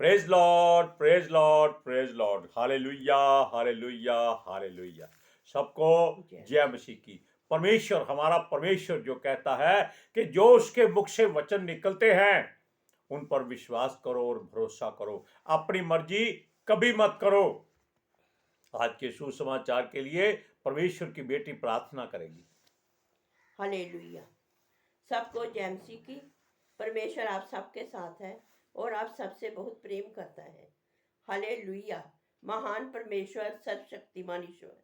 Praise Lord, praise Lord, praise Lord. Hallelujah, hallelujah, hallelujah. सबको जय मसीह की। परमेश्वर, हमारा परमेश्वर जो कहता है कि जो उसके मुख से वचन निकलते हैं उन पर विश्वास करो और भरोसा करो, अपनी मर्जी कभी मत करो। आज के सुसमाचार के लिए परमेश्वर की बेटी प्रार्थना करेगी। हालेलुया। सबको जय मसीह की। परमेश्वर आप सबके साथ है और आप सबसे बहुत प्रेम करता है। हालेलुया। महान परमेश्वर, सर्वशक्तिमान ईश्वर,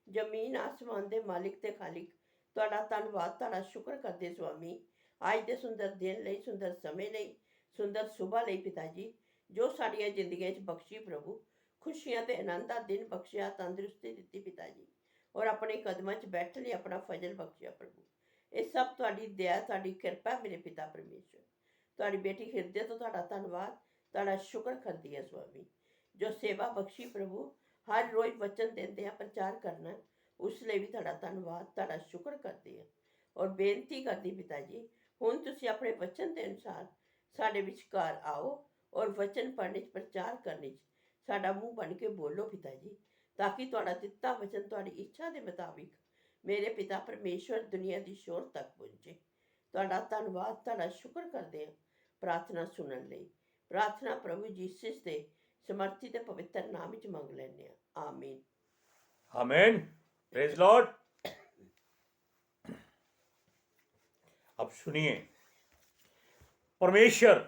जमीन आसमान दे मालिक ते खालिक, ਤੁਹਾਡਾ ਧੰਨਵਾਦ, ਤੁਹਾਡਾ ਸ਼ੁਕਰ ਕਰਦੇ स्वामी ਅੱਜ ਦੇ ਸੁੰਦਰ ਦਿਨ ਲਈ, ਸੁੰਦਰ ਸਮੇਂ ਲਈ, ਸੁੰਦਰ ਸੁਬਹ ਲਈ ਪਿਤਾ ਜੀ, ਜੋ ਸਾਡੀਆਂ ਜ਼ਿੰਦਗੀਆਂ 'ਚ ਬਖਸ਼ੀ ਪ੍ਰਭੂ, ਖੁਸ਼ੀਆਂ ਤੇ ਆਨੰਦ ਦਾ ਦਿਨ ਬਖਸ਼ਿਆ, ਤੰਦਰੁਸਤੀ ਦਿੱਤੀ ਪਿਤਾ ਜੀ, ਔਰ ਆਪਣੇ ਕਦਮਾਂ 'ਚ ਬੈਠਣ ਲਈ ਆਪਣਾ ਫਜ਼ਲ ਬਖਸ਼ਿਆ ਪ੍ਰਭੂ। ਇਹ ਸਭ ਤੁਹਾਡੀ ਦਇਆ, ਤੁਹਾਡੀ ਕਿਰਪਾ ਮੇਰੇ ਪਿਤਾ ਪਰਮੇਸ਼ਰ। ਤੁਹਾਡੀ ਬੇਟੀ ਹਿਰਦੇ ਤੋਂ ਤੁਹਾਡਾ ਧੰਨਵਾਦ, ਤੁਹਾਡਾ ਸ਼ੁਕਰ ਕਰਦੀ ਹੈ स्वामी, ਜੋ ਸੇਵਾ ਬਖਸ਼ੀ ਪ੍ਰਭੂ, ਹਰ ਰੋਜ਼ ਵਚਨ ਦਿੰਦੇ ਆ ਪ੍ਰਚਾਰ ਕਰਨਾ, ਉਸ ਲਈ ਵੀ ਤੁਹਾਡਾ ਧੰਨਵਾਦ, ਤੁਹਾਡਾ ਸ਼ੁਕਰ ਕਰਦੇ ਹਾਂ ਔਰ ਬੇਨਤੀ ਕਰਦੀ ਪਿਤਾ ਜੀ, ਹੁਣ ਤੁਸੀਂ ਆਪਣੇ ਵਚਨ ਦੇ ਅਨੁਸਾਰ ਸਾਡੇ ਵਿਚਕਾਰ ਆਓ ਔਰ ਵਚਨ ਪੜ੍ਹਨ 'ਚ, ਪ੍ਰਚਾਰ ਕਰਨ 'ਚ ਸਾਡਾ ਮੂੰਹ ਬਣ ਕੇ ਬੋਲੋ ਪਿਤਾ ਜੀ, ਤਾਂ ਕਿ ਤੁਹਾਡਾ ਦਿੱਤਾ ਵਚਨ ਤੁਹਾਡੀ ਇੱਛਾ ਦੇ ਮੁਤਾਬਿਕ ਮੇਰੇ ਪਿਤਾ ਪਰਮੇਸ਼ਵਰ ਦੁਨੀਆ ਦੀ ਸ਼ੋਰ ਤੱਕ ਪਹੁੰਚੇ। ਤੁਹਾਡਾ ਧੰਨਵਾਦ, ਤੁਹਾਡਾ ਸ਼ੁਕਰ ਕਰਦੇ ਹਾਂ ਪ੍ਰਾਰਥਨਾ ਸੁਣਨ ਲਈ। ਪ੍ਰਾਰਥਨਾ ਪ੍ਰਭੂ ਯੀਸ਼ੂ ਦੇ ਸਮਰਥੀ ਤੇ ਪਵਿੱਤਰ ਨਾਮ ਵਿੱਚ ਮੰਗ ਲੈਂਦੇ ਹਾਂ, ਆਮੀਨ। आमीन। Praise Lord. अब सुनिए, परमेश्वर,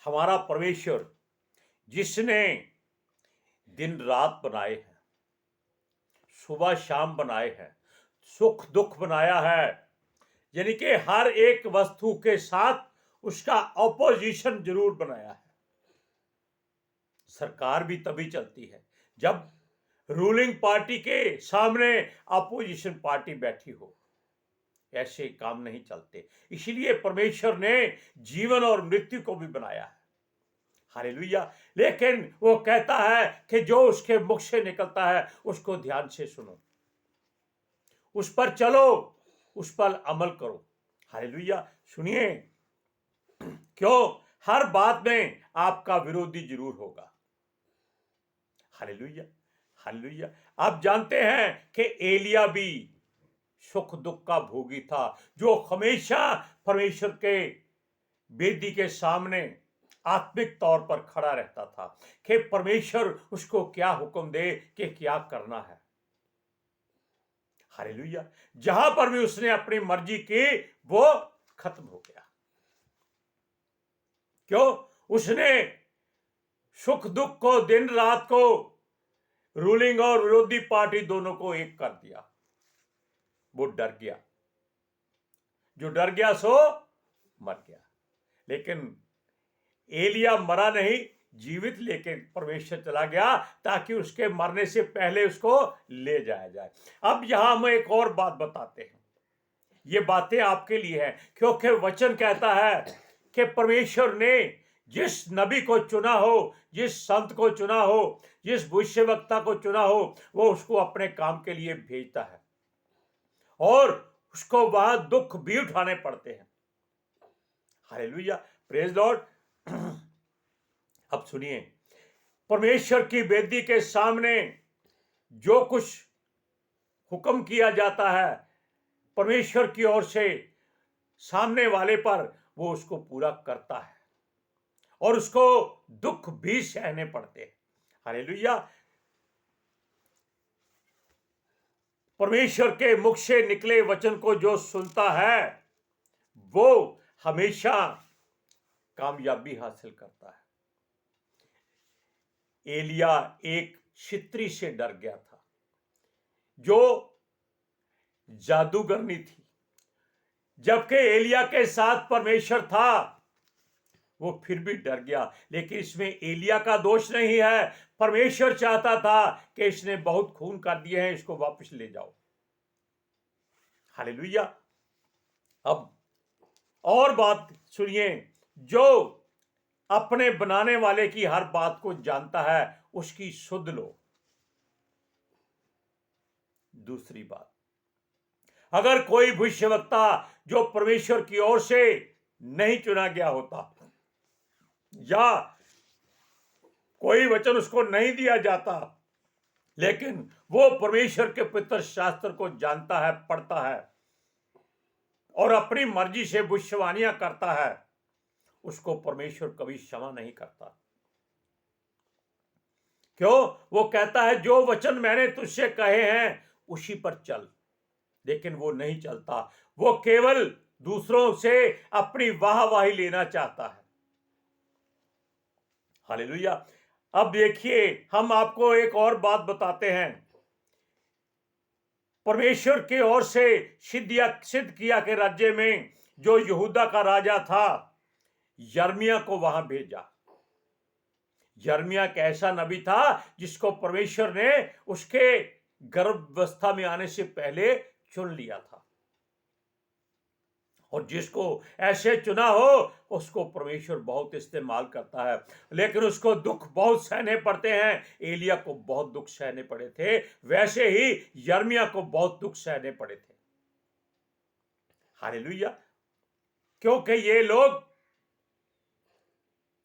हमारा परमेश्वर जिसने दिन रात बनाए हैं, सुबह शाम बनाए हैं, सुख दुख बनाया है, यानी कि हर एक वस्तु के साथ उसका ऑपोजिशन जरूर बनाया है। सरकार भी तभी चलती है जब रूलिंग पार्टी के सामने अपोजिशन पार्टी बैठी हो, ऐसे काम नहीं चलते। इसलिए परमेश्वर ने जीवन और मृत्यु को भी बनाया है। हालेलुया। लेकिन वो कहता है कि जो उसके मुख से निकलता है उसको ध्यान से सुनो, उस पर चलो, उस पर अमल करो। हालेलुया। सुनिए, क्यों? हर बात में आपका विरोधी जरूर होगा। Hallelujah, hallelujah. आप जानते हैं कि एलिया भी सुख दुख का भोगी था, जो हमेशा परमेश्वर के वेदी के सामने आत्मिक तौर पर खड़ा रहता था कि परमेश्वर उसको क्या हुक्म दे कि क्या करना है। हालेलुया। जहां पर भी उसने अपनी मर्जी की वो खत्म हो गया। क्यों? उसने सुख दुख को, दिन रात को, रूलिंग और विरोधी पार्टी दोनों को एक कर दिया। वो डर गया, जो डर गया सो मर गया। लेकिन एलिया मरा नहीं, जीवित लेके परमेश्वर चला गया ताकि उसके मरने से पहले उसको ले जाया जाए। अब यहां हम एक और बात बताते हैं, ये बातें आपके लिए है, क्योंकि वचन कहता है कि परमेश्वर ने जिस नबी को चुना हो, जिस संत को चुना हो, जिस भविष्यवक्ता को चुना हो, वो उसको अपने काम के लिए भेजता है और उसको वहां दुख भी उठाने पड़ते हैं। Hallelujah, praise Lord. अब सुनिए, परमेश्वर की वेदी के सामने जो कुछ हुक्म किया जाता है परमेश्वर की ओर से, सामने वाले पर वो उसको पूरा करता है और उसको दुख भी सहने पड़ते हैं। हालेलुया। परमेश्वर के मुख से निकले वचन को जो सुनता है वो हमेशा कामयाबी हासिल करता है। एलिया एक छित्री से डर गया था जो जादूगरनी थी, जबकि एलिया के साथ परमेश्वर था, वो फिर भी डर गया। लेकिन इसमें एलिया का दोष नहीं है। परमेश्वर चाहता था कि इसने बहुत खून कर दिए हैं, इसको वापस ले जाओ। हालेलुया। अब और बात सुनिए, जो अपने बनाने वाले की हर बात को जानता है उसकी सुध लो। दूसरी बात, अगर कोई भविष्यवक्ता जो परमेश्वर की ओर से नहीं चुना गया होता या कोई वचन उसको नहीं दिया जाता, लेकिन वो परमेश्वर के पवित्र शास्त्र को जानता है, पढ़ता है और अपनी मर्जी से भविष्यवाणियां करता है, उसको परमेश्वर कभी क्षमा नहीं करता। क्यों? वो कहता है जो वचन मैंने तुझसे कहे हैं उसी पर चल, लेकिन वो नहीं चलता। वो केवल दूसरों से अपनी वाहवाही लेना चाहता है। हालेलुया। अब देखिए, हम आपको एक और बात बताते हैं। परमेश्वर की ओर से सिद्ध किया के राज्य में जो यहूदा का राजा था, यर्मिया को वहां भेजा। यर्मिया एक ऐसा नबी था जिसको परमेश्वर ने उसके गर्भावस्था में आने से पहले चुन लिया था, और जिसको ऐसे चुना हो उसको परमेश्वर बहुत इस्तेमाल करता है। लेकिन उसको दुख बहुत सहने पड़ते हैं। एलिया को बहुत दुख सहने पड़े थे, वैसे ही यर्मिया को बहुत दुख सहने पड़े थे। हालेलुया। क्योंकि ये लोग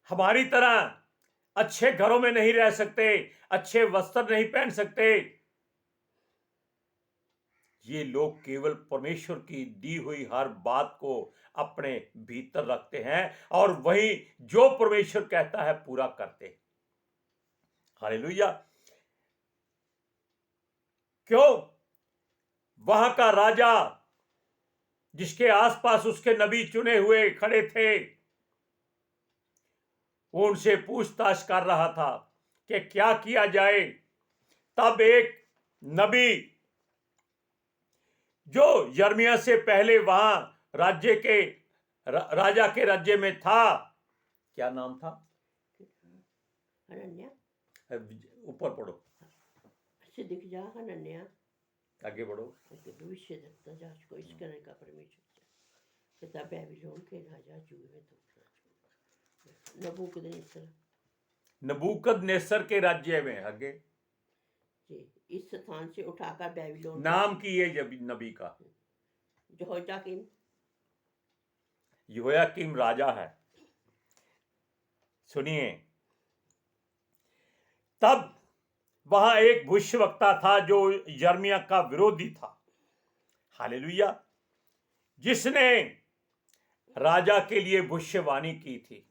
हमारी तरह अच्छे घरों में नहीं रह सकते, अच्छे वस्त्र नहीं पहन सकते। ये लोग केवल परमेश्वर की दी हुई हर बात को अपने भीतर रखते हैं और वही जो परमेश्वर कहता है पूरा करते हैं। हालेलुया। क्यों? वहां का राजा जिसके आसपास उसके नबी चुने हुए खड़े थे, वो उनसे पूछताछ कर रहा था कि क्या किया जाए। तब एक नबी जो यर्मिया से पहले वहां राजा के राज्य में था, क्या नाम था? हनन्या। ऊपर पढ़ो, अच्छे दिख जा हनन्या। आगे बढ़ो। भविष्य दत्ता जांच को इस करने का परमेश्वर तथा बेबीलोन के राजा जुए में नबूकदनेस्सर के राज्य में। आगे जी, इस स्थान से उठाकर बेबीलोन। नाम की ये नबी का यहोयाकीम राजा है। सुनिए, तब वहां एक भविष्यवक्ता था जो यर्मिया का विरोधी था। हालेलुया। जिसने राजा के लिए भविष्यवाणी की थी।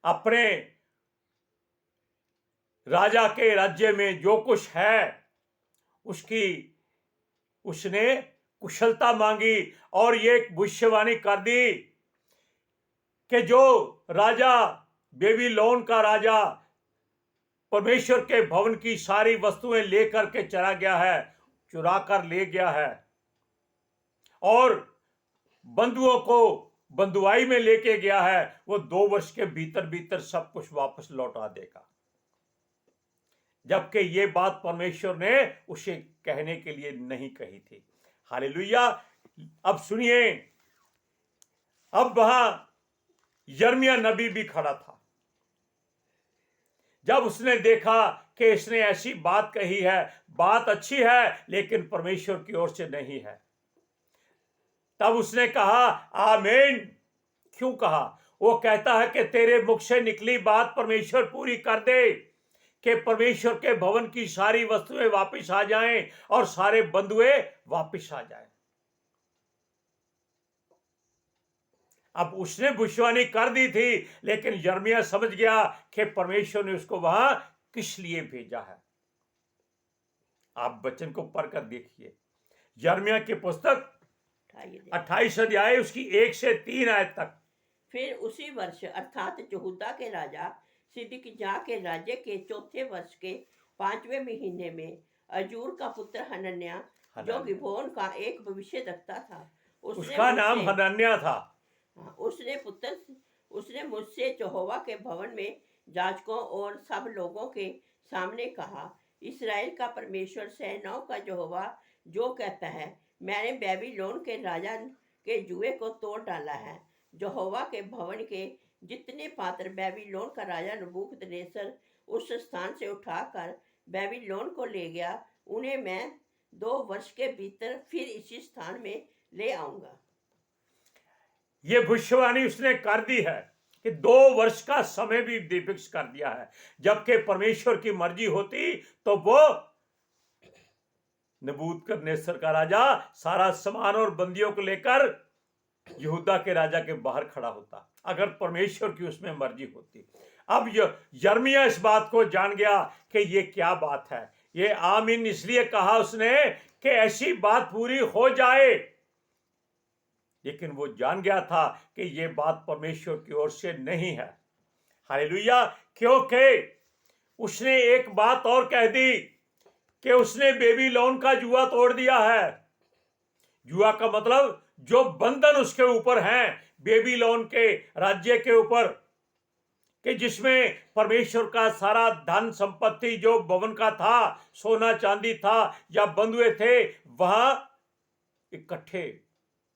अपने राजा के राज्य में जो कुछ है उसने कुशलता मांगी और ये भविष्यवाणी कर दी कि जो राजा, बेबीलोन का राजा, परमेश्वर के भवन की सारी वस्तुएं लेकर के चला गया है, चुरा कर ले गया है, और बंधुओं को बंधुआई में लेके गया है, वो 2 वर्ष के भीतर भीतर सब कुछ वापस लौटा देगा। जबकि ये बात परमेश्वर ने उसे कहने के लिए नहीं कही थी। हालेलुया। अब सुनिए, अब वहां यर्मिया नबी भी खड़ा था। जब उसने देखा कि इसने ऐसी बात कही है, बात अच्छी है लेकिन परमेश्वर की ओर से नहीं है, तब उसने कहा आमीन। क्यों कहा? वो कहता है कि तेरे मुख से निकली बात परमेश्वर पूरी कर दे कि परमेश्वर के भवन की सारी वस्तुएं वापस आ जाएं और सारे बंधुए वापस आ जाएं। अब उसने भविष्यवाणी कर दी थी, लेकिन यर्मिया समझ गया कि परमेश्वर ने उसको वहां किस लिए भेजा है। आप वचन को पढ़कर देखिए, यर्मिया की पुस्तक 28 अध्याय उसकी 1 से 3 आयत तक। फिर उसी वर्ष अर्थात यहूदा के राजा सिदकिय्याह के राज्य के 4थे वर्ष के 5वें महीने में अजूर का पुत्र हनन्याह, जो गिबोन का एक भविष्यद्वक्ता था, उसका नाम हनन्याह था। उसने मुझसे यहोवा के भवन में याजकों और सब लोगों के सामने कहा, इस्राएल का परमेश्वर सेनाओं का यहोवा जो कहता है, मैंने बेबीलोन के राजा के जुए को तोड़ डाला है। यहोवा के भवन के जितने पात्र बेबीलोन का राजा नबूकदनेस्सर उस स्थान से उठाकर बेबीलोन को ले गया, उन्हें मैं 2 वर्ष के भीतर फिर इसी स्थान में ले आऊंगा। ये भविष्यवाणी उसने कर दी है। कि 2 वर्ष का समय भी फिक्स कर दिया है, जबकि परमेश्वर की मर्जी होती तो वो नबूकदनेस्सर का राजा सारा सामान और बंदियों को लेकर यहूदा के राजा के बाहर खड़ा होता, अगर परमेश्वर की उसमें मर्जी होती। अब यिर्मयाह इस बात को जान गया कि ये क्या बात है। ये आमीन इसलिए कहा उसने कि ऐसी बात पूरी हो जाए, लेकिन वो जान गया था कि ये बात परमेश्वर की ओर से नहीं है। हालेलुया। क्योंकि उसने एक बात और कह दी कि उसने बेबीलोन का जुआ तोड़ दिया है। जुआ का मतलब जो बंधन उसके ऊपर हैं बेबीलोन के राज्य के ऊपर, कि जिसमें परमेश्वर का सारा धन संपत्ति जो भवन का था, सोना चांदी था या बंधुए थे, वहां इकट्ठे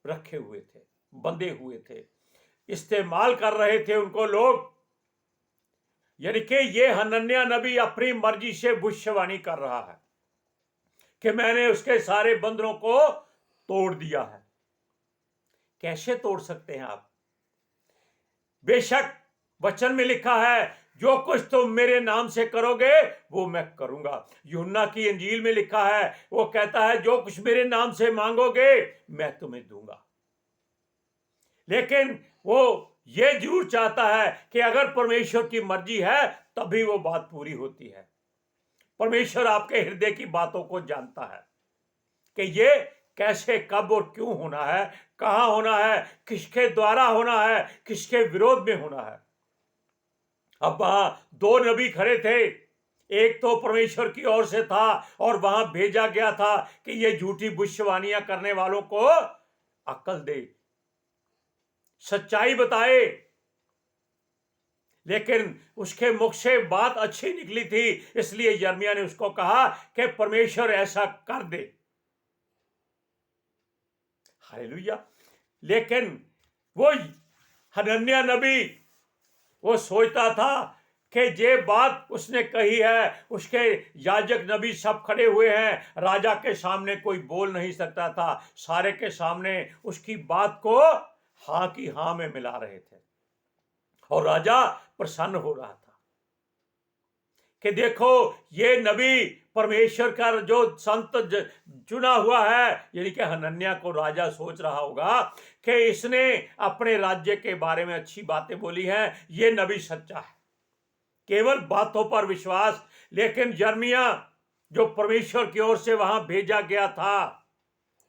रखे हुए थे, बंधे हुए थे, इस्तेमाल कर रहे थे उनको लोग। यानी कि ये हनन्याह नबी अपनी मर्जी से भविष्यवाणी कर रहा है कि मैंने उसके सारे बंधनों को तोड़ दिया है। कैसे तोड़ सकते हैं आप? बेशक वचन में लिखा है जो कुछ तुम मेरे नाम से करोगे वो मैं करूंगा। यूहन्ना की इंजील में लिखा है, वो कहता है जो कुछ मेरे नाम से मांगोगे मैं तुम्हें दूंगा। लेकिन वो ये जरूर चाहता है कि अगर परमेश्वर की मर्जी है तभी वो बात पूरी होती है। परमेश्वर आपके हृदय की बातों को जानता है कि ये कैसे, कब और क्यों होना है, कहां होना है, किसके द्वारा होना है, किसके विरोध में होना है। अब वहां 2 नबी खड़े थे, एक तो परमेश्वर की ओर से था और वहां भेजा गया था कि ये झूठी भविष्यवाणियां करने वालों को अक्ल दे, सच्चाई बताए। लेकिन उसके मुख से बात अच्छी निकली थी, इसलिए यिर्मयाह ने उसको कहा कि परमेश्वर ऐसा कर दे। हालेलुया। लेकिन वो हनन्याह नबी वो सोचता था कि ये बात उसने कही है, उसके याजक नबी सब खड़े हुए हैं, राजा के सामने कोई बोल नहीं सकता था, सारे के सामने उसकी बात को हाँ की हाँ में मिला रहे थे और राजा प्रसन्न हो रहा था कि देखो ये नबी परमेश्वर का जो संत चुना हुआ है, यानी कि हनन्याह को राजा सोच रहा होगा कि इसने अपने राज्य के बारे में अच्छी बातें बोली हैं, ये नबी सच्चा है, केवल बातों पर विश्वास। लेकिन यिर्मयाह जो परमेश्वर की ओर से वहां भेजा गया था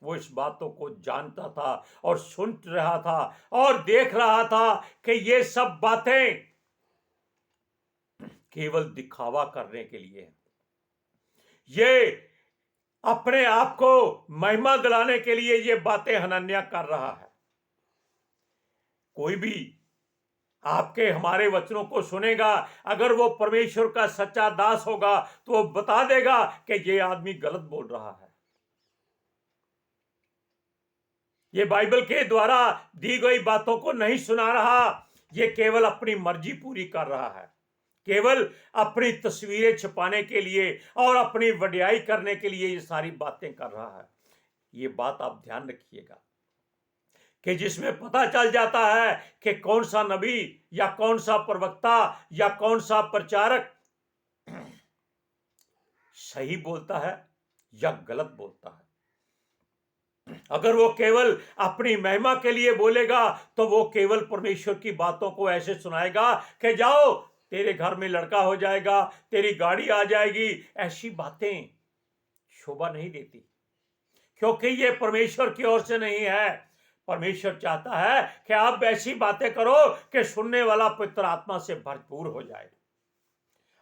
वो इस बातों को जानता था और सुन रहा था और देख रहा था कि ये सब बातें केवल दिखावा करने के लिए है, ये अपने आप को महिमा दिलाने के लिए ये बातें हनन्याह कर रहा है। कोई भी आपके हमारे वचनों को सुनेगा, अगर वो परमेश्वर का सच्चा दास होगा तो वो बता देगा कि ये आदमी गलत बोल रहा है, ये बाइबल के द्वारा दी गई बातों को नहीं सुना रहा, ये केवल अपनी मर्जी पूरी कर रहा है, केवल अपनी तस्वीरें छुपाने के लिए और अपनी वड्याई करने के लिए ये सारी बातें कर रहा है। ये बात आप ध्यान रखिएगा कि जिसमें पता चल जाता है कि कौन सा नबी या कौन सा प्रवक्ता या कौन सा प्रचारक सही बोलता है या गलत बोलता है। अगर वो केवल अपनी महिमा के लिए बोलेगा तो वो केवल परमेश्वर की बातों को ऐसे सुनाएगा कि जाओ तेरे घर में लड़का हो जाएगा, तेरी गाड़ी आ जाएगी, ऐसी बातें शोभा नहीं देती, क्योंकि ये परमेश्वर की ओर से नहीं है। परमेश्वर चाहता है कि आप ऐसी बातें करो कि सुनने वाला पवित्र आत्मा से भरपूर हो जाए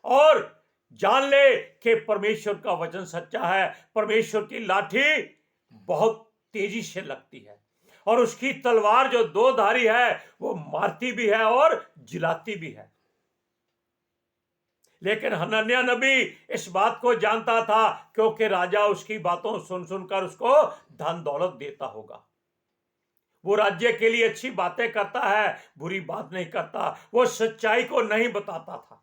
और जान ले कि परमेश्वर का वचन सच्चा है। परमेश्वर की लाठी बहुत तेजी से लगती है और उसकी तलवार जो 2 धारी है वो मारती भी है और जिलाती भी है। लेकिन हनन्याह नबी इस बात को जानता था, क्योंकि राजा उसकी बातों सुन सुनकर उसको धन दौलत देता होगा। वो राज्य के लिए अच्छी बातें करता है, बुरी बात नहीं करता, वो सच्चाई को नहीं बताता था।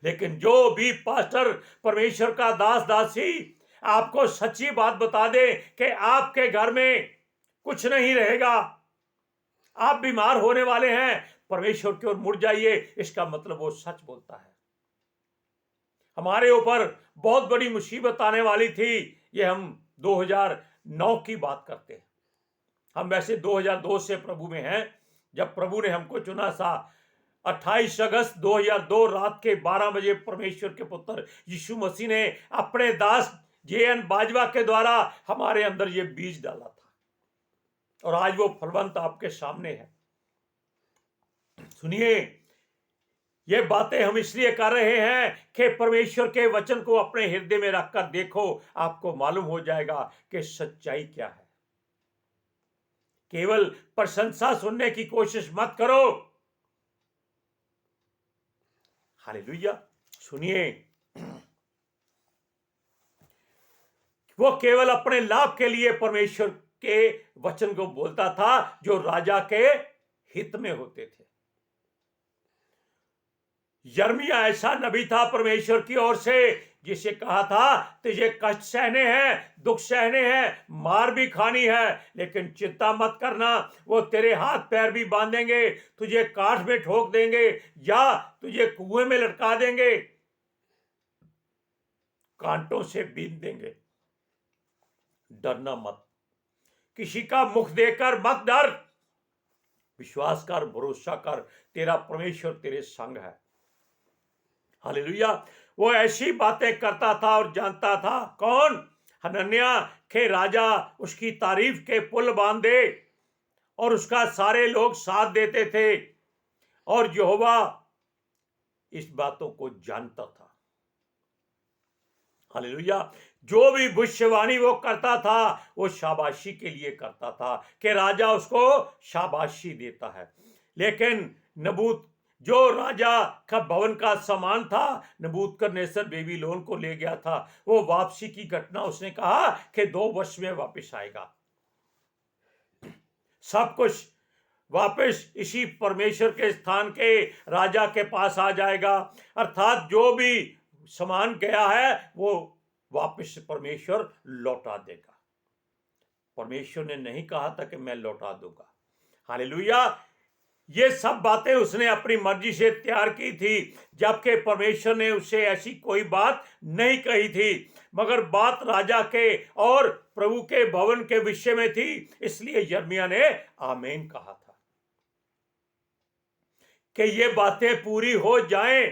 लेकिन जो भी पास्टर, परमेश्वर का दास दासी आपको सच्ची बात बता दे कि आपके घर में कुछ नहीं रहेगा, आप बीमार होने वाले हैं, परमेश्वर की ओर मुड़ जाइए, इसका मतलब वो सच बोलता है। हमारे ऊपर बहुत बड़ी मुसीबत आने वाली थी, ये हम 2009 की बात करते हैं। हम वैसे 2002 से प्रभु में हैं। जब प्रभु ने हमको चुना था 28 अगस्त 2002 रात के 12 बजे परमेश्वर के पुत्र यीशु मसीह ने अपने दास JN बाजवा के द्वारा हमारे अंदर ये बीज डाला था, और आज वो फलवंत आपके सामने है। सुनिए, ये बातें हम इसलिए कर रहे हैं कि परमेश्वर के वचन को अपने हृदय में रखकर देखो, आपको मालूम हो जाएगा कि सच्चाई क्या है। केवल प्रशंसा सुनने की कोशिश मत करो। हालेलुया। सुनिए, वो केवल अपने लाभ के लिए परमेश्वर के वचन को बोलता था जो राजा के हित में होते थे। यर्मिया ऐसा नबी था परमेश्वर की ओर से, जिसे कहा था तुझे कष्ट सहने हैं, दुख सहने हैं, मार भी खानी है, लेकिन चिंता मत करना, वो तेरे हाथ पैर भी बांधेंगे, तुझे काठ में ठोक देंगे या तुझे कुएं में लटका देंगे, कांटों से बीन देंगे। डरना मत, किसी का मुख देखकर मत डर, विश्वास कर, भरोसा कर, तेरा परमेश्वर तेरे संग है। हालेलुया। वो ऐसी बातें करता था और जानता था। कौन? हनन्याह के राजा उसकी तारीफ के पुल बांधे और उसका सारे लोग साथ देते थे, और यहोवा इस बातों को जानता था। हालेलुया। जो भी भविष्यवाणी वो करता था वो शाबाशी के लिए करता था कि राजा उसको शाबाशी देता है। लेकिन नबूत जो राजा का भवन का सामान था, नबूकदनेस्सर बेबीलोन को ले गया था, वो वापसी की घटना उसने कहा कि 2 वर्ष में वापस आएगा। सब कुछ वापस इसी परमेश्वर के स्थान के राजा के पास आ जाएगा। अर्थात जो भी सामान गया है वो वापस परमेश्वर लौटा देगा। परमेश्वर ने नहीं कहा था कि मैं लौटा दूंगा। हालेलुया। ये सब बातें उसने अपनी मर्जी से तैयार की थी, जबकि परमेश्वर ने उससे ऐसी कोई बात नहीं कही थी, मगर बात राजा के और प्रभु के भवन के विषय में थी, इसलिए यिर्मयाह ने आमीन कहा था कि ये बातें पूरी हो जाएं,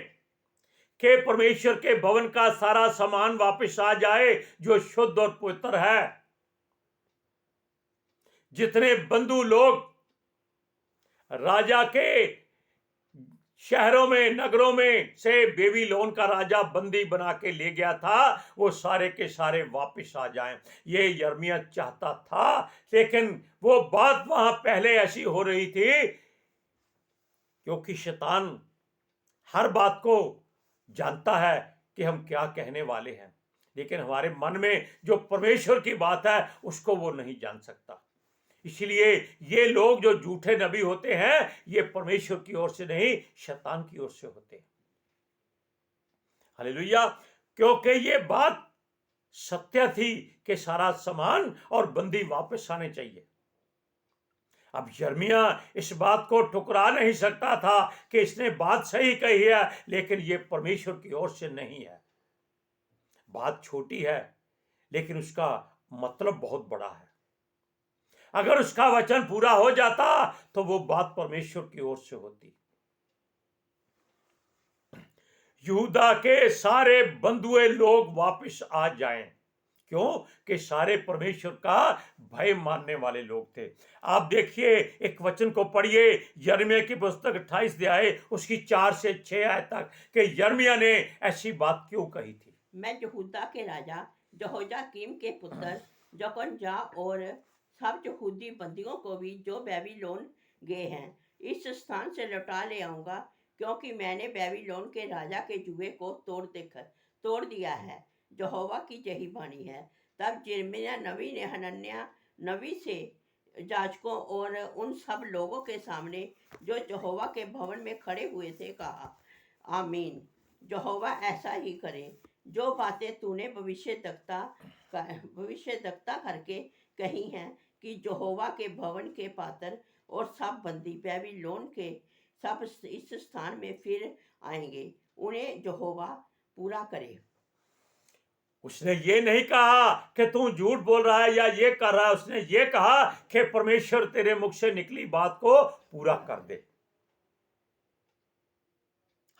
कि परमेश्वर के भवन का सारा सामान वापस आ जाए जो शुद्ध और पवित्र है। जितने बंधु लोग राजा के शहरों में, नगरों में से बेबीलोन का राजा बंदी बना के ले गया था, वो सारे के सारे वापस आ जाएं, ये यिर्मयाह चाहता था। लेकिन वो बात वहां पहले ऐसी हो रही थी क्योंकि शैतान हर बात को जानता है कि हम क्या कहने वाले हैं, लेकिन हमारे मन में जो परमेश्वर की बात है उसको वो नहीं जान सकता। इसलिए ये लोग जो झूठे नबी होते हैं, ये परमेश्वर की ओर से नहीं, शैतान की ओर से होते हैं। हालेलुया। क्योंकि ये बात सत्य थी कि सारा सामान और बंदी वापस आने चाहिए। अब यिर्मयाह इस बात को ठुकरा नहीं सकता था कि इसने बात सही कही है, लेकिन ये परमेश्वर की ओर से नहीं है। बात छोटी है लेकिन उसका मतलब बहुत बड़ा है। अगर उसका वचन पूरा हो जाता तो वो बात परमेश्वर की ओर से होती। यहूदा के सारे बंधुए लोग वापस आ जाएं। क्यों? कि सारे परमेश्वर का भय मानने वाले लोग थे। आप देखिए, एक वचन को पढ़िए, यिर्मयाह की पुस्तक 28 अध्याय उसकी 4 से 6 आयत तक, कि यिर्मयाह ने ऐसी बात क्यों कही थी। मैं यहूदा के राजा यहोयाकीम के पुत्र जकन्याह और सब यहूदी बंदियों को भी जो बेबीलोन गए हैं इस स्थान से लौटा ले आऊंगा, क्योंकि मैंने बेबीलोन के राजा के जुए को तोड़ दिया है। यहोवा की यही वाणी है। तब यिर्मयाह नबी ने हनन्याह नबी से याजकों और उन सब लोगों के सामने जो यहोवा के भवन में खड़े हुए थे कहा, आमीन। यहोवा ऐसा ही करे। जो बातें तूने भविष्यद्वक्ता करके कही हैं कि यहोवा के भवन के पात्र और सब बंदी बेबीलोन के सब इस स्थान में फिर आएंगे, उन्हें यहोवा पूरा करे। उसने ये नहीं कहा कि तू झूठ बोल रहा है या ये कर रहा है, उसने ये कहा कि परमेश्वर तेरे मुख से निकली बात को पूरा कर दे।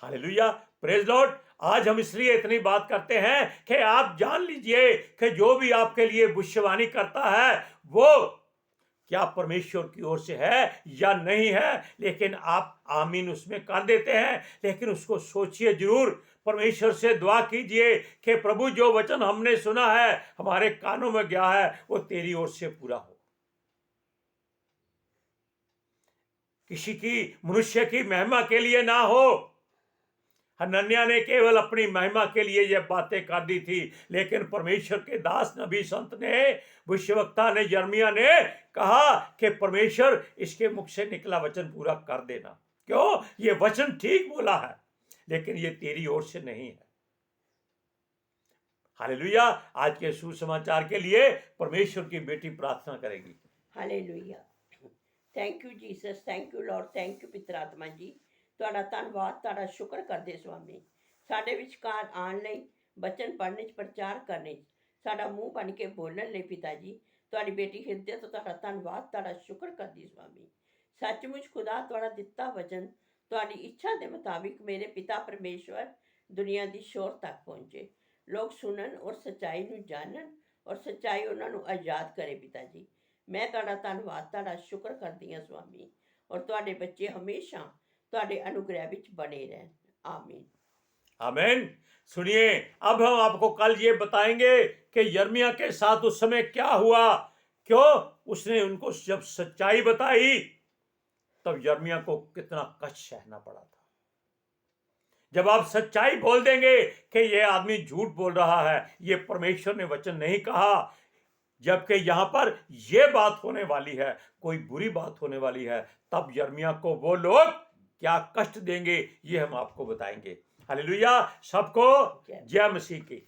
Hallelujah, praise Lord. आज हम इसलिए इतनी बात करते हैं कि आप जान लीजिए कि जो भी आपके लिए भविष्यवाणी करता है वो क्या परमेश्वर की ओर से है या नहीं है, लेकिन आप आमीन उसमें कर देते हैं। लेकिन उसको सोचिए जरूर, परमेश्वर से दुआ कीजिए कि प्रभु जो वचन हमने सुना है, हमारे कानों में गया है, वो तेरी ओर से पूरा हो। किसी की मनुष्य की महिमा के लिए ना हो। हनन्याह ने केवल अपनी महिमा के लिए यह बातें कर दी थी, लेकिन परमेश्वर के दास नबी संत ने, भविष्यवक्ता ने, यिर्मयाह ने कहा कि परमेश्वर इसके मुख से निकला वचन पूरा कर देना। क्यों? ये वचन ठीक बोला है, लेकिन ये तेरी ओर से नहीं है। हालेलुया। आज के सुसमाचार के लिए परमेश्वर की बेटी प्रार्थना करेगी। Hallelujah. Thank you Jesus, thank you Lord, thank you पितर आत्मा जी। ਤੁਹਾਡਾ ਧੰਨਵਾਦ, ਤੁਹਾਡਾ ਸ਼ੁਕਰ ਕਰਦੇ ਸੁਆਮੀ, ਸਾਡੇ ਵਿਚਕਾਰ ਆਉਣ ਲਈ, ਬਚਨ ਪੜ੍ਹਨੇ 'ਚ, ਪ੍ਰਚਾਰ ਕਰਨੇ 'ਚ, ਸਾਡਾ ਮੂੰਹ ਬਣ ਕੇ ਬੋਲਣ ਲਈ ਪਿਤਾ ਜੀ, ਤੁਹਾਡੀ ਬੇਟੀ ਹਿਰਦੇ ਤੋਂ ਤੁਹਾਡਾ ਧੰਨਵਾਦ, ਤੁਹਾਡਾ ਸ਼ੁਕਰ ਕਰਦੀ ਸੁਆਮੀ। ਸੱਚਮੁੱਚ ਖੁਦਾ ਤੁਹਾਡਾ ਦਿੱਤਾ ਵਚਨ ਤੁਹਾਡੀ ਇੱਛਾ ਦੇ ਮੁਤਾਬਿਕ ਮੇਰੇ ਪਿਤਾ ਪਰਮੇਸ਼ਵਰ ਦੁਨੀਆ ਦੀ ਸ਼ੋਰ ਤੱਕ ਪਹੁੰਚੇ, ਲੋਕ ਸੁਣਨ ਔਰ ਸੱਚਾਈ ਨੂੰ ਜਾਣਨ ਔਰ ਸੱਚਾਈ ਉਹਨਾਂ ਨੂੰ ਆਜ਼ਾਦ ਕਰੇ ਪਿਤਾ ਜੀ। ਮੈਂ ਤੁਹਾਡਾ ਧੰਨਵਾਦ, ਤੁਹਾਡਾ ਸ਼ੁਕਰ ਕਰਦੀ ਹਾਂ ਸੁਆਮੀ, ਔਰ ਤੁਹਾਡੇ ਬੱਚੇ ਹਮੇਸ਼ਾ ਤੁਹਾਡੇ अनुग्रह विच बने रहें। आमीन आमीन। सुनिए, अब हम आपको कल ये बताएंगे कि यिर्मयाह के साथ उस समय क्या हुआ। क्यों? उसने उनको जब सच्चाई बताई तब यिर्मयाह को कितना कष्ट सहना पड़ा था। जब आप सच्चाई बोल देंगे कि ये आदमी झूठ बोल रहा है, ये परमेश्वर ने वचन नहीं कहा, जबकि यहां पर ये बात होने वाली है, कोई बुरी बात होने वाली है, तब यिर्मयाह को वो लोग क्या कष्ट देंगे, ये हम आपको बताएंगे। हालेलुया। सबको जय मसीह की।